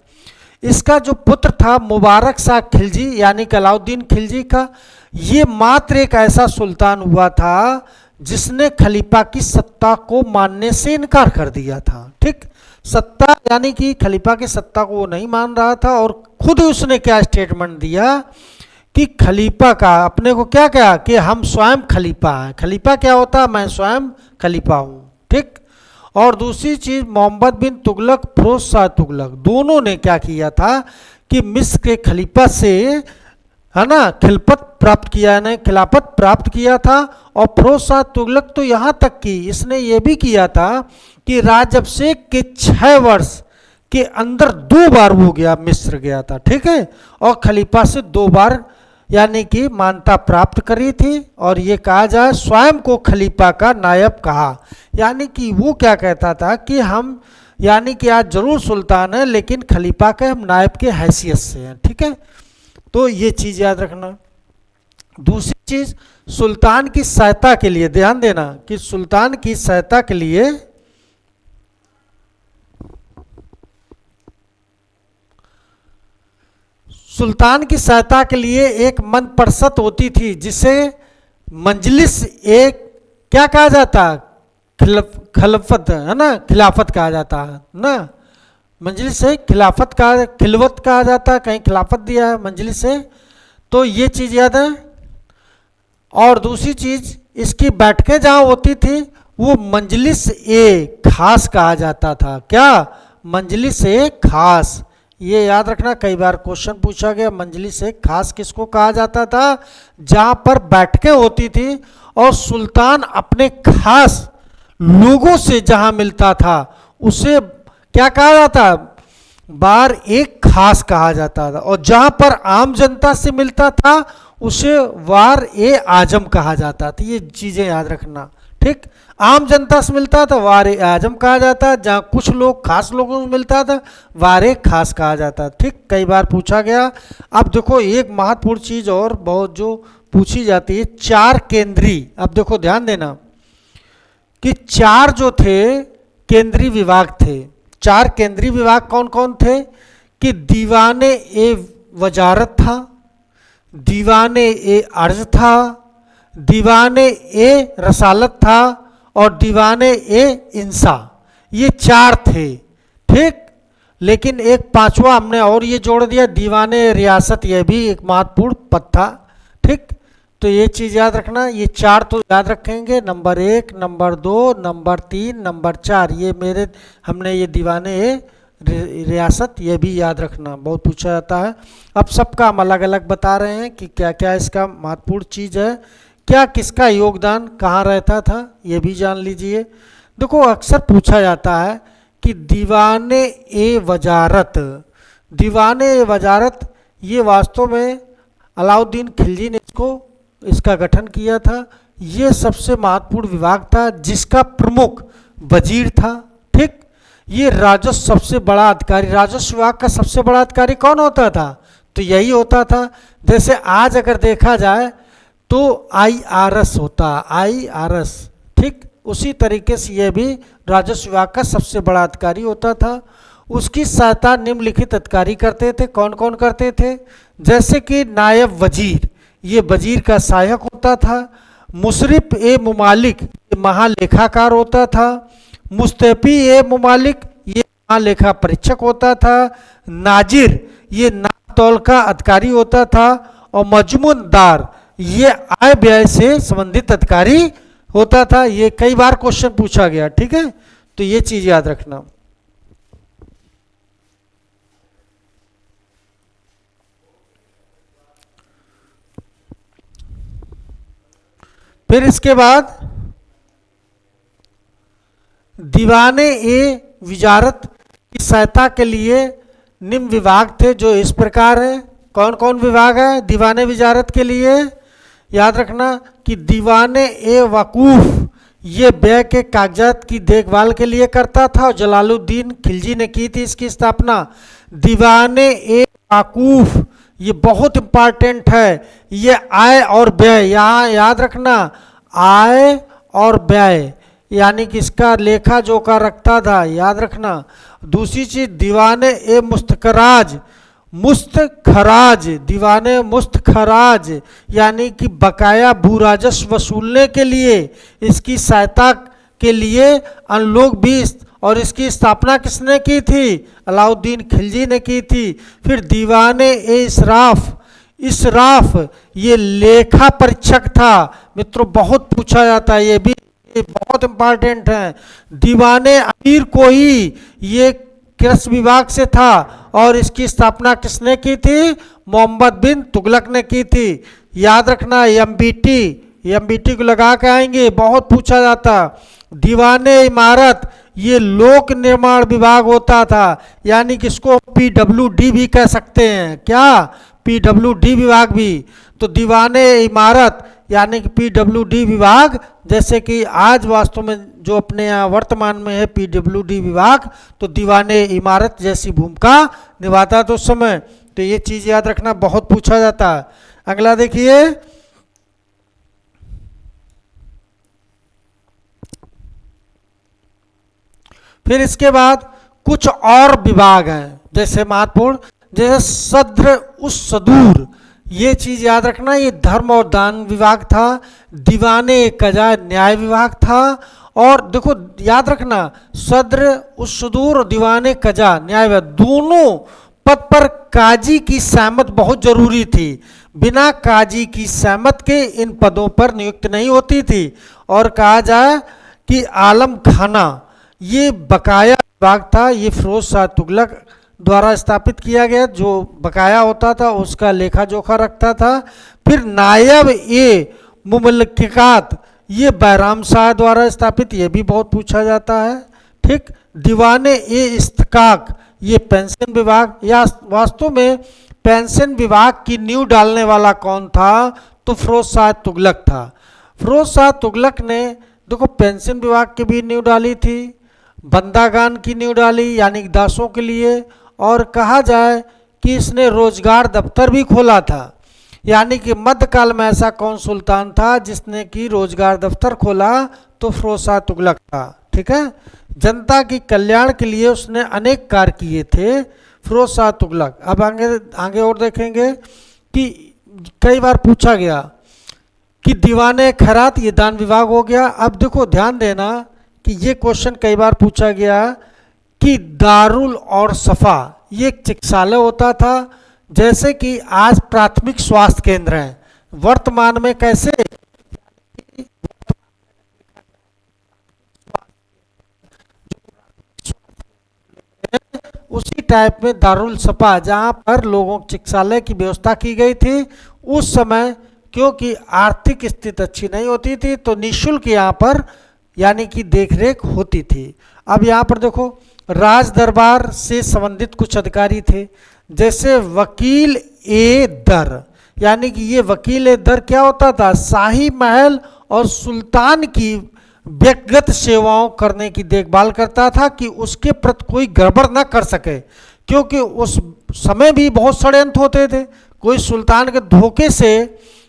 इसका जो पुत्र था मुबारक शाह खिलजी, यानी कि अलाउद्दीन खिलजी का, ये मात्र एक ऐसा सुल्तान हुआ था जिसने खलीफा की सत्ता को मानने से इनकार कर दिया था। ठीक, सत्ता यानी कि खलीफा की सत्ता को वो नहीं मान रहा था, और खुद उसने क्या स्टेटमेंट दिया कि खलीफा का अपने को क्या कहा कि हम स्वयं खलीफा हैं। खलीफा क्या होता है? मैं स्वयं खलीफा हूँ। ठीक, और दूसरी चीज, मोहम्मद बिन तुगलक, फिरोज शाह तुगलक, दोनों ने क्या किया था कि मिस्र के खलीफा से, है ना, खिलाफत प्राप्त किया था। और फिरोज शाह तुगलक तो यहाँ तक कि इसने ये भी किया था कि राजअभिषेक के 6 वर्ष के अंदर 2 बार वो गया, मिस्र गया था। ठीक है, और खलीफा से 2 बार यानी कि मान्यता प्राप्त करी थी। और ये कहा जाए स्वयं को खलीफा का नायब कहा, यानी कि वो क्या कहता था कि हम यानी कि आज जरूर सुल्तान है, लेकिन खलीफा के हम नायब के हैसियत से हैं। ठीक है, तो ये चीज़ याद रखना। दूसरी चीज़, सुल्तान की सहायता के लिए ध्यान देना कि सुल्तान की सहायता के लिए एक मंत्र परिषद होती थी जिसे मजलिस एक क्या कहा जाता? खिलाफत, है ना, खिलाफत कहा जाता है ना। मजलिस से खिलाफत का खिलवत कहा जाता है, कहीं खिलाफत दिया है मजलिस से, तो ये चीज़ याद है। और दूसरी चीज़, इसकी बैठकें जहाँ होती थी वो मजलिस ए खास कहा जाता था। क्या? मजलिस ए खास, ये याद रखना, कई बार क्वेश्चन पूछा गया। मजलिस ए खास किसको कहा जाता था? जहाँ पर बैठकें होती थी और सुल्तान अपने खास लोगों से जहाँ मिलता था उसे क्या कहा जाता? बार एक खास कहा जाता था। और जहाँ पर आम जनता से मिलता था उसे वार ए आजम कहा जाता था। ये चीज़ें याद रखना। ठीक, आम जनता से मिलता था वार ए आजम कहा जाता, जहाँ कुछ लोग खास लोगों से मिलता था वार ए खास कहा जाता। ठीक, कई बार पूछा गया। अब देखो एक महत्वपूर्ण चीज़ और बहुत जो पूछी जाती है, 4 केंद्रीय। अब देखो ध्यान देना कि 4 जो थे केंद्रीय विभाग थे। 4 केंद्रीय विभाग कौन कौन थे? कि दीवाने ए वजारत था, दीवाने ए अर्ज था, दीवाने ए रसालत था, और दीवाने ए इंसा। ये 4 थे। ठीक, लेकिन एक 5वां हमने और ये जोड़ दिया, दीवाने रियासत, ये भी एक महत्वपूर्ण पद था। ठीक, तो ये चीज़ याद रखना। ये 4 तो याद रखेंगे, नंबर 1, नंबर 2, नंबर 3, नंबर 4, ये मेरे हमने ये दीवाने ए रियासत, ये भी याद रखना, बहुत पूछा जाता है। अब सबका हम अलग अलग बता रहे हैं कि क्या क्या इसका महत्वपूर्ण चीज़ है, क्या किसका योगदान कहाँ रहता था, ये भी जान लीजिए। देखो अक्सर पूछा जाता है कि दीवाने ए वजारत, दीवाने ए वजारत, ये वास्तव में अलाउद्दीन खिलजी ने इसका गठन किया था। ये सबसे महत्वपूर्ण विभाग था जिसका प्रमुख वजीर था। ठीक, ये राजस्व सबसे बड़ा अधिकारी, राजस्व विभाग का सबसे बड़ा अधिकारी कौन होता था? तो यही होता था। जैसे आज अगर देखा जाए तो IRS होता, IRS। ठीक, उसी तरीके से ये भी राजस्व विभाग का सबसे बड़ा अधिकारी होता था। उसकी सहायता निम्नलिखित अधिकारी करते थे। कौन कौन करते थे? जैसे कि नायब वजीर, ये वजीर का सहायक होता था। मुशरिफ ए मुमालिक, ये महालेखाकार होता था। मुस्तफी ए मुमालिक, ये महालेखा परीक्षक होता था। नाजिर, ये नाप तौल का अधिकारी होता था। और मजमूनदार, ये आय व्यय से संबंधित अधिकारी होता था। ये कई बार क्वेश्चन पूछा गया, ठीक है, तो ये चीज याद रखना। फिर इसके बाद दीवाने ए विजारत की सहायता के लिए निम्न विभाग थे जो इस प्रकार है। कौन कौन विभाग है दीवाने विजारत के लिए? याद रखना कि दीवाने ए वकूफ ये व्यय के कागजात की देखभाल के लिए करता था और जलालुद्दीन खिलजी ने की थी इसकी स्थापना। दीवाने ए वकूफ ये बहुत इंपॉर्टेंट है। ये आय और व्यय, यहाँ याद रखना, आय और व्यय यानी कि इसका लेखा जोखा रखता था, याद रखना। दूसरी चीज दीवाने ए मुस्तखराज, मुस्तखराज, दीवाने मुस्तखराज यानी कि बकाया भू राजस्व वसूलने के लिए इसकी सहायता के लिए अनलोक भी। और इसकी स्थापना किसने की थी? अलाउद्दीन खिलजी ने की थी। फिर दीवाने ए इसराफ, इसराफ ये लेखा परीक्षक था मित्रों, बहुत पूछा जाता है, ये भी बहुत इंपॉर्टेंट है। दीवाने अमीर को ही ये कृषि विभाग से था और इसकी स्थापना किसने की थी? मोहम्मद बिन तुगलक ने की थी। याद रखना एमबीटी, एमबीटी को लगा के आएंगे, बहुत पूछा जाता। दीवाने इमारत ये लोक निर्माण विभाग होता था, यानी कि इसको पीडब्ल्यूडी भी कह सकते हैं। क्या? पीडब्ल्यूडी विभाग भी। तो दीवाने इमारत यानी कि पीडब्ल्यूडी विभाग, जैसे कि आज वास्तव में जो अपने यहाँ वर्तमान में है पीडब्ल्यूडी विभाग, तो दीवाने इमारत जैसी भूमिका निभाता था उस समय। तो ये चीज याद रखना, बहुत पूछा जाता है। अगला देखिए, फिर इसके बाद कुछ और विभाग हैं जैसे महत्वपूर्ण, जैसे सद्र उस सदूर, ये चीज याद रखना, ये धर्म और दान विभाग था। दीवाने कजा न्याय विभाग था। और देखो याद रखना, सद्र उस सदूर और दीवाने कजा न्याय विभाग दोनों पद पर काजी की सहमत बहुत जरूरी थी। बिना काजी की सहमत के इन पदों पर नियुक्त नहीं होती थी। और कहा जाए कि आलम खाना ये बकाया विभाग था, ये फिरोज शाह तुगलक द्वारा स्थापित किया गया, जो बकाया होता था उसका लेखा जोखा रखता था। फिर नायब ए मुमल्लिकात ये बैराम शाह द्वारा स्थापित, ये भी बहुत पूछा जाता है, ठीक। दीवाने ए इस्तिकाक ये पेंशन विभाग, या वास्तव में पेंशन विभाग की नींव डालने वाला कौन था? तो फिरोज शाह तुगलक था। फिरोज शाह तुगलक ने देखो पेंशन विभाग की भी नींव डाली थी, बंदागान की नींव डाली यानी दासों के लिए, और कहा जाए कि इसने रोजगार दफ्तर भी खोला था। यानी कि मध्यकाल में ऐसा कौन सुल्तान था जिसने कि रोजगार दफ्तर खोला? तो फिरोज शाह तुगलक था, ठीक है। जनता की कल्याण के लिए उसने अनेक कार्य किए थे फिरोज शाह तुगलक। अब आगे और देखेंगे कि कई बार पूछा गया कि दीवाने खैरात ये दान विभाग हो गया। अब देखो ध्यान देना कि ये क्वेश्चन कई बार पूछा गया कि दारुल और सफा ये एक चिकित्सालय होता था, जैसे कि आज प्राथमिक स्वास्थ्य केंद्र है, वर्तमान में कैसे उसी टाइप में दारुल सफा जहां पर लोगों चिकित्सालय की व्यवस्था की गई थी। उस समय क्योंकि आर्थिक स्थिति अच्छी नहीं होती थी तो निःशुल्क यहाँ पर यानी कि देखरेख होती थी। अब यहाँ पर देखो राज दरबार से संबंधित कुछ अधिकारी थे, जैसे वकील ए दर, यानी कि ये वकील ए दर क्या होता था? शाही महल और सुल्तान की व्यक्तिगत सेवाओं करने की देखभाल करता था कि उसके प्रति कोई गड़बड़ न कर सके, क्योंकि उस समय भी बहुत षड्यंत्र होते थे। कोई सुल्तान के धोखे से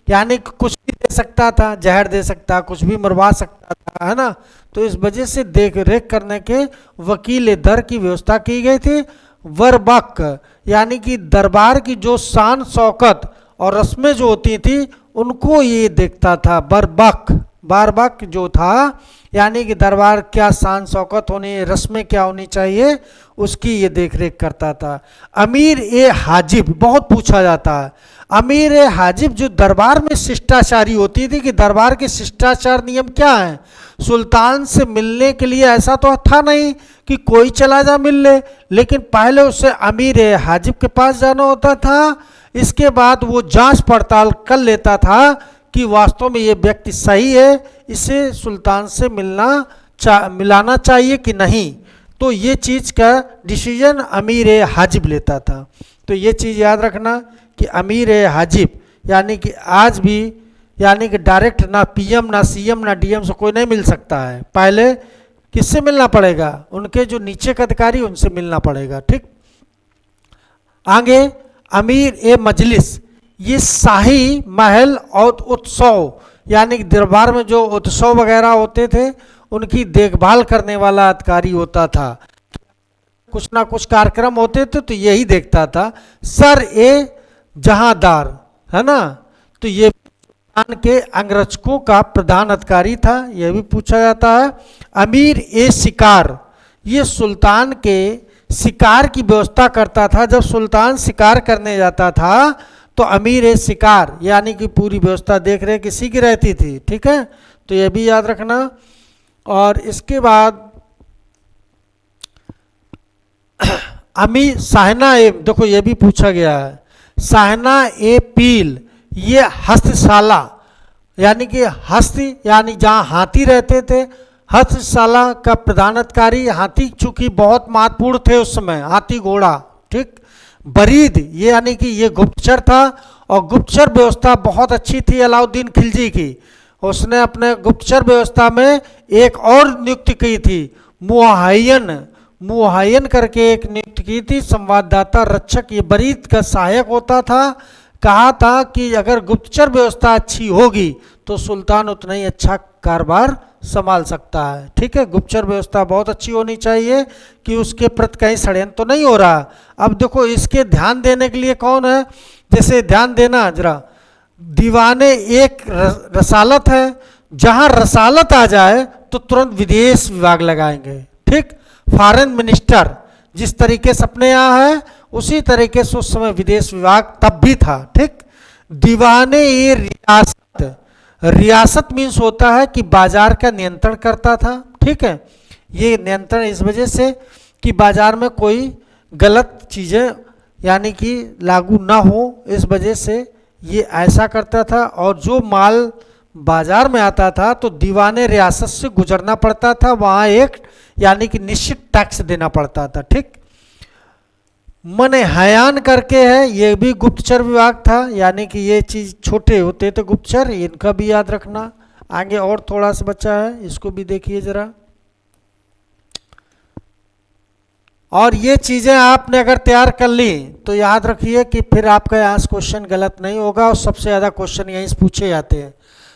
यानी कुछ भी दे सकता था, जहर दे सकता, कुछ भी मरवा सकता था, है ना। तो इस वजह से देख रेख करने के वकील दर की व्यवस्था की गई थी। वरबक यानी कि दरबार की जो शान शौकत और रस्में जो होती थी उनको ये देखता था। बरबक, बारबक जो था यानी कि दरबार क्या शान शौकत होनी, रस्में क्या होनी चाहिए, उसकी ये देख रेख करता था। अमीर ए हाजिब बहुत पूछा जाता है। अमीर ए हाजिब जो दरबार में शिष्टाचारी होती थी, कि दरबार के शिष्टाचार नियम क्या हैं। सुल्तान से मिलने के लिए ऐसा तो था नहीं कि कोई चला जा मिल ले, लेकिन पहले उसे अमीर ए हाजिब के पास जाना होता था। इसके बाद वो जांच पड़ताल कर लेता था कि वास्तव में ये व्यक्ति सही है, इसे सुल्तान से मिलाना चाहिए कि नहीं। तो ये चीज़ का डिसीजन अमीर ए हाजिब लेता था। तो ये चीज़ याद रखना कि अमीर ए हाजिब यानी कि आज भी, यानी कि डायरेक्ट ना पीएम ना सीएम ना डीएम से कोई नहीं मिल सकता है। पहले किससे मिलना पड़ेगा, उनके जो नीचे के अधिकारी उनसे मिलना पड़ेगा। ठीक, आगे अमीर ए मजलिस, ये शाही महल और उत्सव यानी कि दरबार में जो उत्सव वगैरह होते थे उनकी देखभाल करने वाला अधिकारी होता था। कुछ ना कुछ कार्यक्रम होते थे तो यही देखता था। सर ए जहांदार है ना, तो ये सुल्तान के अंगरक्षकों का प्रधान अधिकारी था, यह भी पूछा जाता है। अमीर ए शिकार, ये सुल्तान के शिकार की व्यवस्था करता था। जब सुल्तान शिकार करने जाता था तो अमीर ए शिकार यानी कि पूरी व्यवस्था देख रेख किसी की रहती थी। ठीक है, तो यह भी याद रखना। और इसके बाद अमीर साहना ए, देखो ये भी पूछा गया है, साहना ए पील, ये हस्तशाला यानी कि यानी जहाँ हाथी रहते थे, हस्तशाला का प्रधान अधिकारी। हाथी चूंकि बहुत महत्वपूर्ण थे उस समय, हाथी घोड़ा। ठीक, बरीद ये यानी कि ये गुप्तचर था, और गुप्तचर व्यवस्था बहुत अच्छी थी अलाउद्दीन खिलजी की। उसने अपने गुप्तचर व्यवस्था में एक और नियुक्ति की थी, मुहय्यन करके एक नियुक्ति की थी, संवाददाता रक्षक। ये बरीद का सहायक होता था। कहा था कि अगर गुप्तचर व्यवस्था अच्छी होगी तो सुल्तान उतना ही अच्छा कारोबार संभाल सकता है। ठीक है, गुप्तचर व्यवस्था बहुत अच्छी होनी चाहिए कि उसके प्रति कहीं षड्यंत्र तो नहीं हो रहा। अब देखो इसके ध्यान देने के लिए कौन है, जैसे ध्यान देना जरा, दीवाने एक रसालत है, जहां रसालत आ जाए तो तुरंत विदेश विभाग लगाएंगे। ठीक, फॉरेन मिनिस्टर जिस तरीके से अपने यहाँ है उसी तरीके से उस समय विदेश विभाग तब भी था। ठीक, दीवाने ये रियासत, रियासत मीन्स होता है कि बाजार का नियंत्रण करता था। ठीक है, ये नियंत्रण इस वजह से कि बाजार में कोई गलत चीज़ें यानी कि लागू ना हो, इस वजह से ये ऐसा करता था। और जो माल बाजार में आता था तो दीवाने रियासत से गुजरना पड़ता था, वहाँ एक यानी कि निश्चित टैक्स देना पड़ता था। ठीक, मने हयान करके है, ये भी गुप्तचर विभाग था, यानी कि ये चीज़ छोटे होते थे गुप्तचर, इनका भी याद रखना। आगे और थोड़ा सा बचा है, इसको भी देखिए जरा। और ये चीज़ें आपने अगर तैयार कर ली तो याद रखिए कि फिर आपका यहाँ से क्वेश्चन गलत नहीं होगा, और सबसे ज़्यादा क्वेश्चन यहीं से पूछे जाते हैं।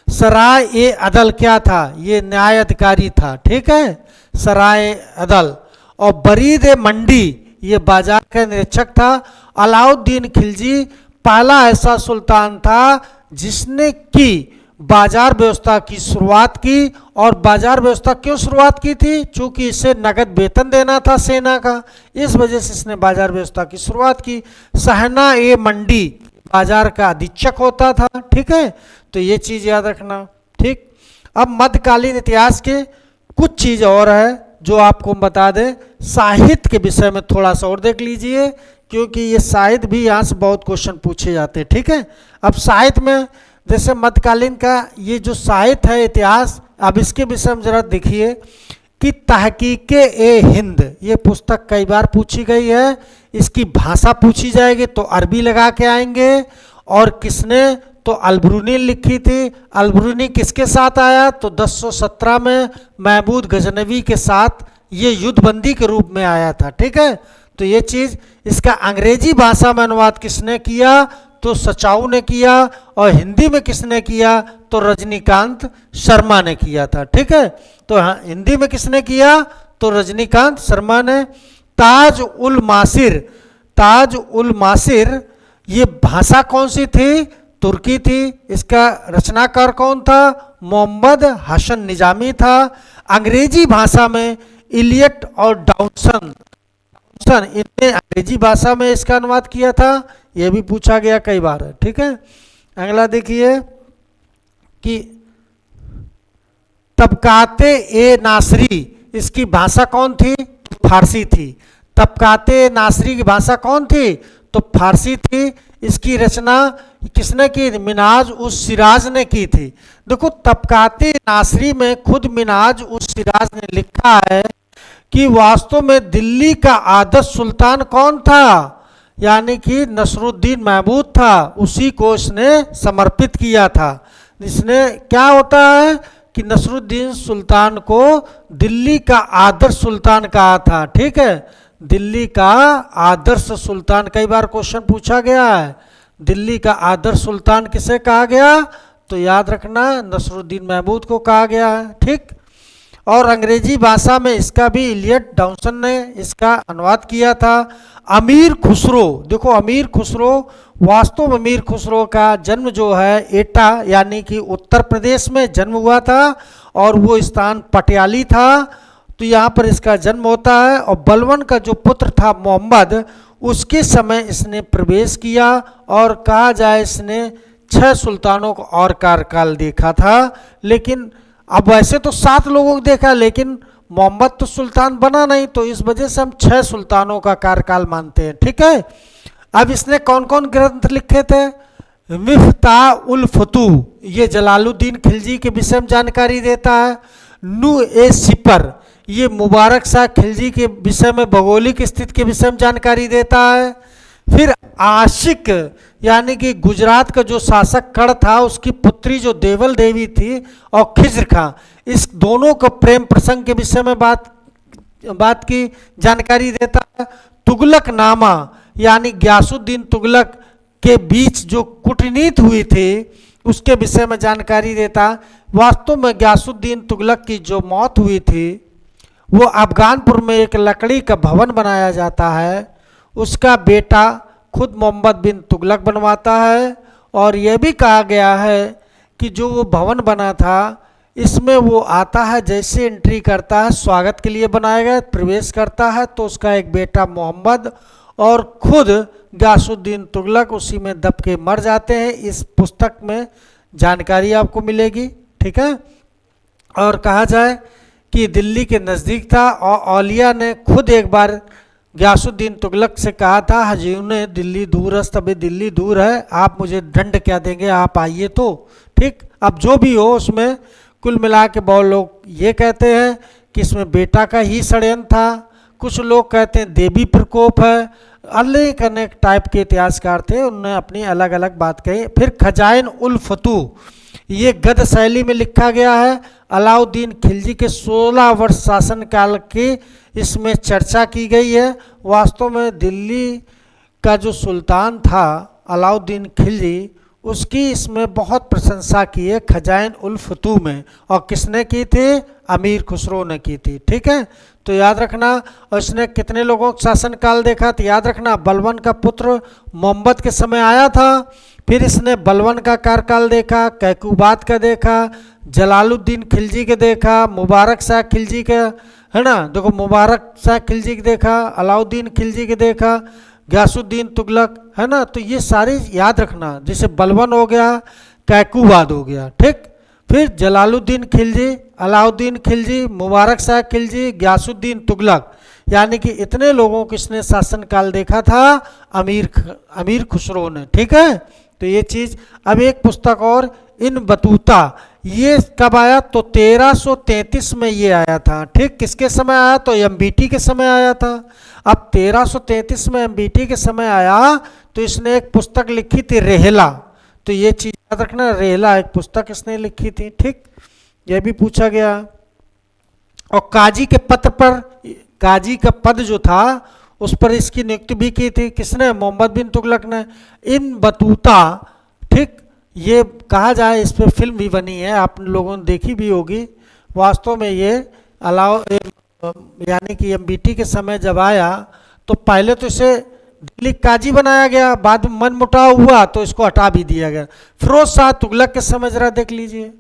सराय ए अदल क्या था, ये न्याय अधिकारी था। ठीक है, सराय अदल। और बरीद ए मंडी, ये बाजार का निरीक्षक था। अलाउद्दीन खिलजी पहला ऐसा सुल्तान था जिसने की बाजार व्यवस्था की शुरुआत की। और बाजार व्यवस्था क्यों शुरुआत की थी, चूंकि इसे नगद वेतन देना था सेना का, इस वजह से इसने बाजार व्यवस्था की शुरुआत की। सहना ए मंडी, बाजार का अधीक्षक होता था। ठीक है, तो ये चीज़ याद रखना। ठीक, अब मध्यकालीन इतिहास के कुछ चीज़ और है जो आपको बता दें। साहित्य के विषय में थोड़ा सा और देख लीजिए, क्योंकि ये साहित्य भी यहाँ से बहुत क्वेश्चन पूछे जाते हैं। ठीक है, अब साहित्य में जैसे मध्यकालीन का ये जो साहित्य है इतिहास, अब इसके विषय में जरा देखिए कि तहकीके ए हिंद, ये पुस्तक कई बार पूछी गई है। इसकी भाषा पूछी जाएगी तो अरबी लगा के आएंगे। और किसने, तो अलबरूनी लिखी थी। अलबरूनी किसके साथ आया, तो 1017 में महमूद गजनवी के साथ ये युद्धबंदी के रूप में आया था। ठीक है, तो ये चीज़, इसका अंग्रेजी भाषा में अनुवाद किसने किया, तो सचाऊ ने किया। और हिंदी में किसने किया, तो रजनीकांत शर्मा ने किया था। ठीक है, तो हिंदी में किसने किया, तो रजनीकांत शर्मा ने। ताज उल मासिर, ताज उल मासिर ये भाषा कौन सी थी, तुर्की थी। इसका रचनाकार कौन था, मोहम्मद हसन निजामी था। अंग्रेजी भाषा में इलियट और डाउसन, इनने अंग्रेजी भाषा में इसका अनुवाद किया था, यह भी पूछा गया कई बार है। ठीक है, अगला देखिए कि तबकाते ए नासरी, इसकी भाषा कौन थी? फारसी थी। तबकाते नासरी की भाषा कौन थी? तो फारसी थी। इसकी रचना किसने की? मिनाज उस सिराज ने की थी। देखो, तबकाते नासरी में खुद मिनाज उस सिराज ने लिखा है कि वास्तव में दिल्ली का आदर्श सुल्तान कौन था? यानी कि नसरुद्दीन महमूद था, उसी को इसने समर्पित किया था। इसने क्या होता है कि नसरुद्दीन सुल्तान को दिल्ली का आदर्श सुल्तान कहा था। ठीक है, दिल्ली का आदर्श सुल्तान, कई बार क्वेश्चन पूछा गया है, दिल्ली का आदर्श सुल्तान किसे कहा गया? तो याद रखना, नसरुद्दीन महमूद को कहा गया है। ठीक, और अंग्रेजी भाषा में इसका भी इलियट डाउसन ने इसका अनुवाद किया था। अमीर खुसरो, देखो अमीर खुसरो, वास्तव में अमीर खुसरो का जन्म जो है एटा यानी कि उत्तर प्रदेश में जन्म हुआ था, और वो स्थान पटियाली था, तो यहाँ पर इसका जन्म होता है। और बलवन का जो पुत्र था मोहम्मद, उसके समय इसने प्रवेश किया, और कहा जाए इसने 6 सुल्तानों को और कार्यकाल देखा था। लेकिन अब वैसे तो 7 लोगों को देखा, लेकिन मोहम्मद तो सुल्तान बना नहीं, तो इस वजह से हम 6 सुल्तानों का कार्यकाल मानते हैं। ठीक है, अब इसने कौन कौन ग्रंथ लिखे थे? मिफ्ता उल फतूह, ये जलालुद्दीन खिलजी के विषय में जानकारी देता है। नू ए सिपर, ये मुबारक शाह खिलजी के विषय में भौगोलिक स्थिति के विषय में जानकारी देता है। फिर आशिक यानी कि गुजरात का जो शासक कण था, उसकी पुत्री जो देवल देवी थी, और खिज्र खां, इस दोनों को प्रेम प्रसंग के विषय में बात की जानकारी देता है। तुगलक नामा यानी गयासुद्दीन तुगलक के बीच जो कूटनीति हुई थी, उसके विषय में जानकारी देता। वास्तव में गयासुद्दीन तुगलक की जो मौत हुई थी, वो अफगानपुर में एक लकड़ी का भवन बनाया जाता है, उसका बेटा खुद मोहम्मद बिन तुगलक बनवाता है। और यह भी कहा गया है कि जो वो भवन बना था, इसमें वो आता है, जैसे एंट्री करता है, स्वागत के लिए बनाया गया, प्रवेश करता है, तो उसका एक बेटा मोहम्मद और खुद गयासुद्दीन तुगलक उसी में दब के मर जाते हैं। इस पुस्तक में जानकारी आपको मिलेगी। ठीक है, और कहा जाए कि दिल्ली के नज़दीक था, और औलिया ने खुद एक बार गयासुद्दीन तुगलक से कहा था, हजूर ने दिल्ली दूरस्त, अभी दिल्ली दूर है, आप मुझे दंड क्या देंगे, आप आइए तो। ठीक, अब जो भी हो, उसमें कुल मिला के बहुत लोग ये कहते हैं कि इसमें बेटा का ही षड्यंत्र था, कुछ लोग कहते हैं देवी प्रकोप है, अनेक अनेक टाइप के इतिहासकार थे, उन्होंने अपनी अलग अलग बात कही। फिर खजाइन उल फतूह, ये गद्य शैली में लिखा गया है। अलाउद्दीन खिलजी के 16 वर्ष शासनकाल की इसमें चर्चा की गई है। वास्तव में दिल्ली का जो सुल्तान था अलाउद्दीन खिलजी, उसकी इसमें बहुत प्रशंसा की है खजाइन उल फतूह में। और किसने की थी? अमीर खुसरो ने की थी। ठीक है, तो याद रखना। और इसने कितने लोगों का शासनकाल देखा? तो याद रखना, बलवन का पुत्र मोहम्मद के समय आया था, फिर इसने बलवन का कार्यकाल देखा, कैकुबात का देखा, जलालुद्दीन खिलजी के देखा, मुबारक शाह खिलजी के, है ना, देखो मुबारक शाह खिलजी के देखा, अलाउद्दीन खिलजी के देखा, गयासुद्दीन तुगलक, है ना। तो ये सारे याद रखना, जैसे बलवन हो गया, कैकुबाद हो गया। ठीक, फिर जलालुद्दीन खिलजी, अलाउद्दीन खिलजी, मुबारक शाह खिलजी, गयासुद्दीन तुगलक, यानी कि इतने लोगों को इसने शासनकाल देखा था अमीर खुसरो ने। ठीक है, तो ये चीज़। अब एक पुस्तक और, इन बतूता, ये कब आया? तो 1333 में ये आया था। ठीक, किसके समय आया? तो एमबीटी के समय आया था। अब 1333 में एमबीटी के समय आया, तो इसने एक पुस्तक लिखी थी रेहला। तो ये चीज़ याद रखना, रेहला एक पुस्तक इसने लिखी थी। ठीक, यह भी पूछा गया। और काजी के पद पर, काजी का पद जो था उस पर इसकी नियुक्ति भी की थी। किसने? मोहम्मद बिन तुगलक ने। इन बतूता, ठीक, ये कहा जाए, इस पर फिल्म भी बनी है, आप लोगों ने देखी भी होगी। वास्तव में ये यानी कि एमबीटी के समय जब आया, तो पहले तो इसे दिल्ली काजी बनाया गया, बाद में मनमुटाव हुआ तो इसको हटा भी दिया गया। फिरोज शाह तुगलक के समय जरा देख लीजिए,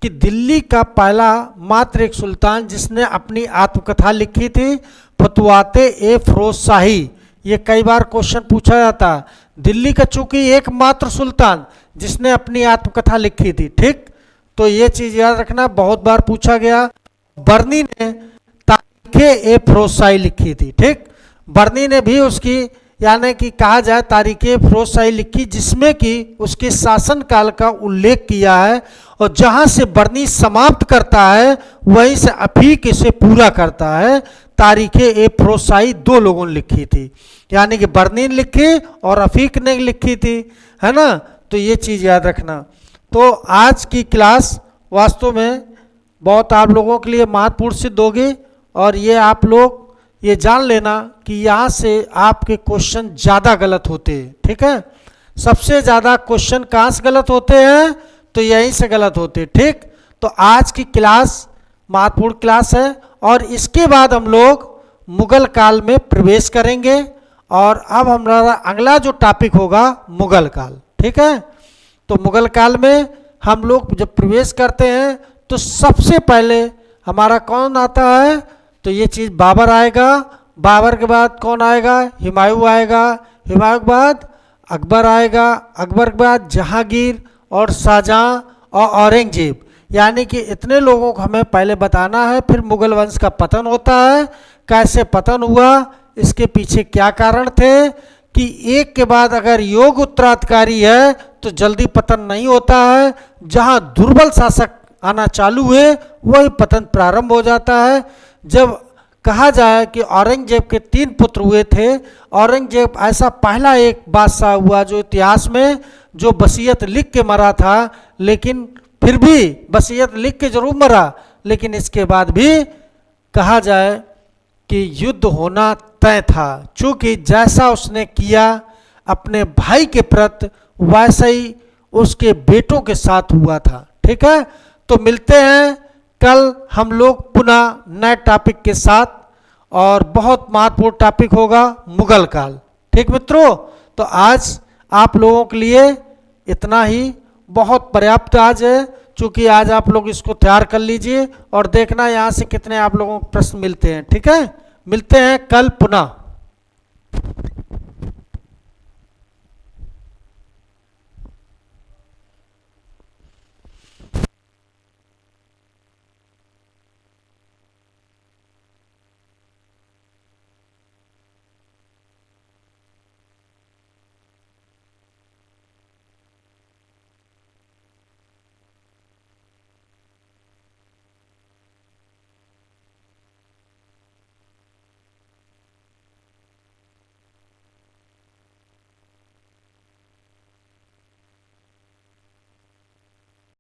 कि दिल्ली का पहला मात्र एक सुल्तान जिसने अपनी आत्मकथा लिखी थी फतवाते ए फिरोज शाही। ये कई बार क्वेश्चन पूछा जाता है, दिल्ली का चूंकि एकमात्र सुल्तान जिसने अपनी आत्मकथा लिखी थी, ठीक, तो ये चीज याद रखना, बहुत बार पूछा गया। बर्नी ने तारीखे ए फिरोज शाही लिखी थी, ठीक, बर्नी ने भी उसकी यानी कि कहा जाए तारीखे फिरोज शाही लिखी, जिसमें कि उसके शासनकाल का उल्लेख किया है, और जहां से बर्नी समाप्त करता है वहीं से अफीक इसे पूरा करता है। तारीखे ए फिरोज शाही दो लोगों ने लिखी थी, यानी कि बर्नी ने लिखी और अफीक ने लिखी थी, है ना, तो ये चीज़ याद रखना। तो आज की क्लास वास्तव में बहुत आप लोगों के लिए महत्वपूर्ण सिद्ध होगी, और ये आप लोग ये जान लेना कि यहाँ से आपके क्वेश्चन ज़्यादा गलत होते हैं, ठीक है। सबसे ज़्यादा क्वेश्चन कहाँ से गलत होते हैं, तो यहीं से गलत होते हैं, ठीक। तो आज की क्लास महत्वपूर्ण क्लास है, और इसके बाद हम लोग मुगल काल में प्रवेश करेंगे, और अब हमारा अगला जो टॉपिक होगा मुगल काल, ठीक है। तो मुगल काल में हम लोग जब प्रवेश करते हैं तो सबसे पहले हमारा कौन आता है, तो ये चीज़ बाबर आएगा, बाबर के बाद कौन आएगा, हुमायूं आएगा, हुमायूं के बाद अकबर आएगा, अकबर के बाद जहांगीर और शाहजहां और औरंगजेब, यानी कि इतने लोगों को हमें पहले बताना है। फिर मुगल वंश का पतन होता है, कैसे पतन हुआ, इसके पीछे क्या कारण थे, कि एक के बाद अगर योग्य उत्तराधिकारी है तो जल्दी पतन नहीं होता है, जहां दुर्बल शासक आना चालू हुए वही पतन प्रारंभ हो जाता है। जब कहा जाए कि औरंगजेब के 3 पुत्र हुए थे, औरंगजेब ऐसा पहला एक बादशाह हुआ जो इतिहास में जो वसीयत लिख के मरा था, लेकिन फिर भी वसीयत लिख के जरूर मरा, लेकिन इसके बाद भी कहा जाए कि युद्ध होना तय था, चूंकि जैसा उसने किया अपने भाई के प्रति वैसा ही उसके बेटों के साथ हुआ था, ठीक है। तो मिलते हैं कल हम लोग पुनः नए टॉपिक के साथ, और बहुत महत्वपूर्ण टॉपिक होगा मुगल काल, ठीक मित्रों। तो आज आप लोगों के लिए इतना ही बहुत पर्याप्त आज है, चूंकि आज आप लोग इसको तैयार कर लीजिए और देखना यहाँ से कितने आप लोगों को प्रश्न मिलते हैं, ठीक है। मिलते हैं कल पुनः।